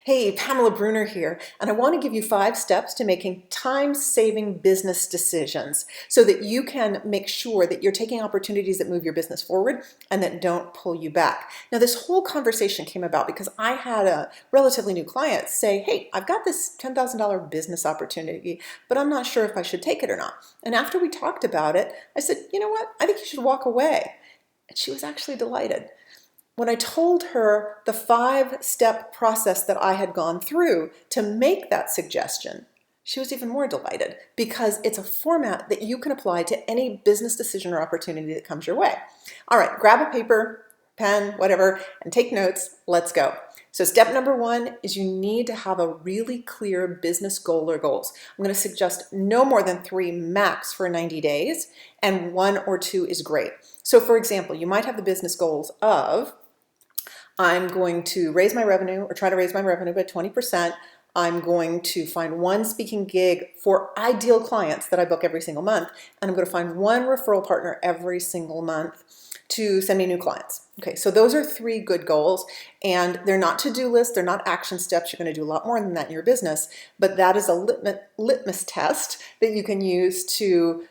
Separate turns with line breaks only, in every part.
Hey, Pamela Bruner here, and I want to give you 5 steps to making time-saving business decisions so that you can make sure that you're taking opportunities that move your business forward and that don't pull you back. Now, this whole conversation came about because I had a relatively new client say, hey, I've got this $10,000 business opportunity, but I'm not sure if I should take it or not. And after we talked about it, I said, you know what? I think you should walk away. And she was actually delighted. When I told her the 5-step process that I had gone through to make that suggestion, she was even more delighted because it's a format that you can apply to any business decision or opportunity that comes your way. All right, grab a paper, pen, whatever, and take notes. Let's go. So step number 1 is you need to have a really clear business goal or goals. I'm going to suggest no more than 3 max for 90 days, and 1 or 2 is great. So for example, you might have the business goals of I'm going to raise my revenue or try to raise my revenue by 20%. I'm going to find 1 speaking gig for ideal clients that I book every single month. And I'm going to find 1 referral partner every single month to send me new clients. Okay, so those are 3 good goals, and they're not to-do lists, they're not action steps. You're going to do a lot more than that in your business, but that is a litmus test that you can use to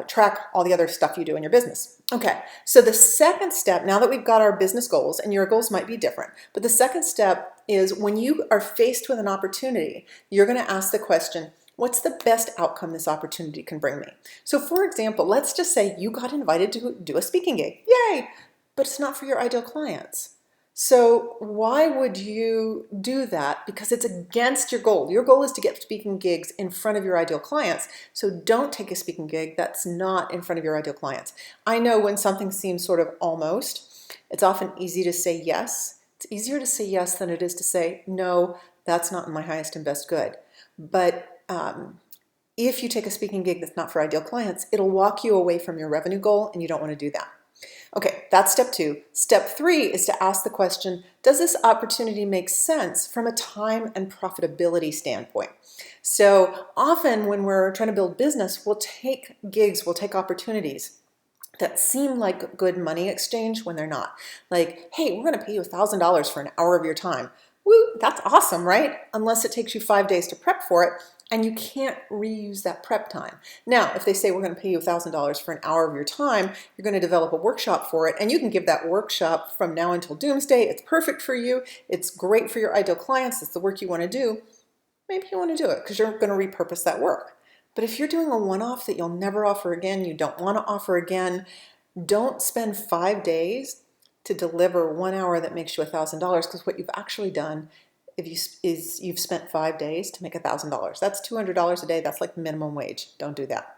track all the other stuff you do in your business. Okay, so the second step, now that we've got our business goals, and your goals might be different, but the second step is when you are faced with an opportunity, you're going to ask the question, what's the best outcome this opportunity can bring me? So for example, let's just say you got invited to do a speaking gig. Yay! But it's not for your ideal clients. So why would you do that? Because it's against your goal. Your goal is to get speaking gigs in front of your ideal clients. So don't take a speaking gig that's not in front of your ideal clients. I know when something seems sort of almost, it's often easy to say yes. It's easier to say yes than it is to say, no, that's not in my highest and best good. But if you take a speaking gig that's not for ideal clients, it'll walk you away from your revenue goal, and you don't want to do that. Okay, that's step 2. Step 3 is to ask the question, does this opportunity make sense from a time and profitability standpoint? So often when we're trying to build business, we'll take gigs, we'll take opportunities that seem like good money exchange when they're not. Like, hey, we're going to pay you $1,000 for an hour of your time. Woo, that's awesome, right? Unless it takes you 5 days to prep for it, and you can't reuse that prep time. Now, if they say we're going to pay you $1,000 for an hour of your time, you're going to develop a workshop for it, and you can give that workshop from now until doomsday. It's perfect for you. It's great for your ideal clients. It's the work you want to do. Maybe you want to do it because you're going to repurpose that work. But if you're doing a one-off that you'll never offer again, you don't want to offer again, don't spend 5 days to deliver 1 hour that makes you $1,000, because what you've actually done is you've spent 5 days to make $1,000. That's $200 a day. That's like minimum wage. Don't do that.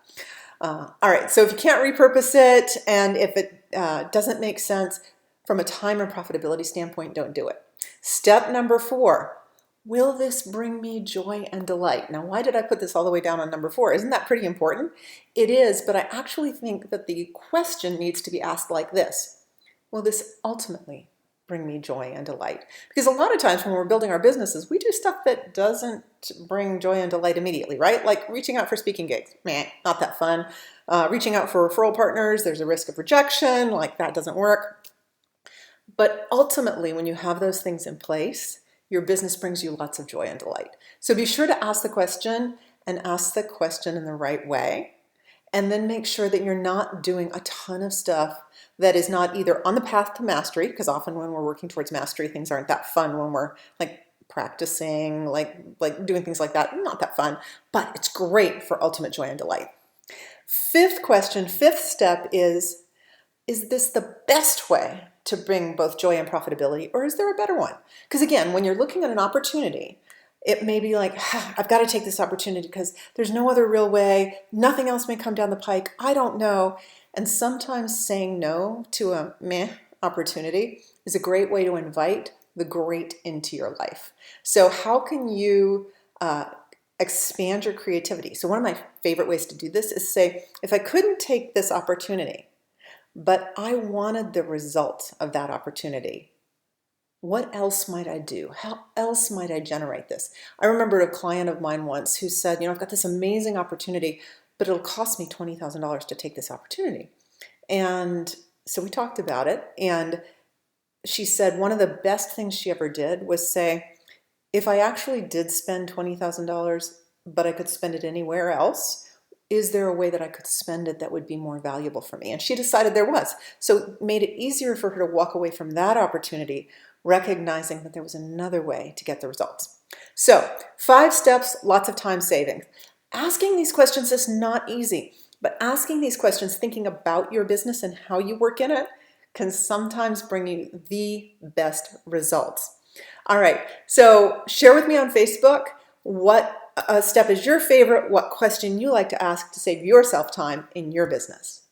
All right, so if you can't repurpose it and if it doesn't make sense from a time and profitability standpoint, don't do it. Step number 4. Will this bring me joy and delight? Now, why did I put this all the way down on number 4? Isn't that pretty important? It is, but I actually think that the question needs to be asked like this. Will this ultimately bring me joy and delight? Because a lot of times when we're building our businesses, we do stuff that doesn't bring joy and delight immediately, right? Like reaching out for speaking gigs, meh, not that fun. Reaching out for referral partners, there's a risk of rejection, like that doesn't work. But ultimately, when you have those things in place, your business brings you lots of joy and delight. So be sure to ask the question, and ask the question in the right way. And then make sure that you're not doing a ton of stuff that is not either on the path to mastery, because often when we're working towards mastery, things aren't that fun when we're like practicing, like doing things like that, not that fun, but it's great for ultimate joy and delight. Fifth question, 5th step is this the best way to bring both joy and profitability, or is there a better one? Because again, when you're looking at an opportunity, it may be like, I've got to take this opportunity because there's no other real way. Nothing else may come down the pike. I don't know. And sometimes saying no to a meh opportunity is a great way to invite the great into your life. So how can you expand your creativity? So one of my favorite ways to do this is say, if I couldn't take this opportunity, but I wanted the result of that opportunity, what else might I do? How else might I generate this? I remember a client of mine once who said, I've got this amazing opportunity, but it'll cost me $20,000 to take this opportunity. And so we talked about it, and she said one of the best things she ever did was say, if I actually did spend $20,000, but I could spend it anywhere else, is there a way that I could spend it that would be more valuable for me? And she decided there was. So it made it easier for her to walk away from that opportunity, recognizing that there was another way to get the results. So 5 steps, lots of time saving. Asking these questions is not easy, but asking these questions, thinking about your business and how you work in it, can sometimes bring you the best results. All right, so share with me on Facebook what step is your favorite, what question you like to ask to save yourself time in your business.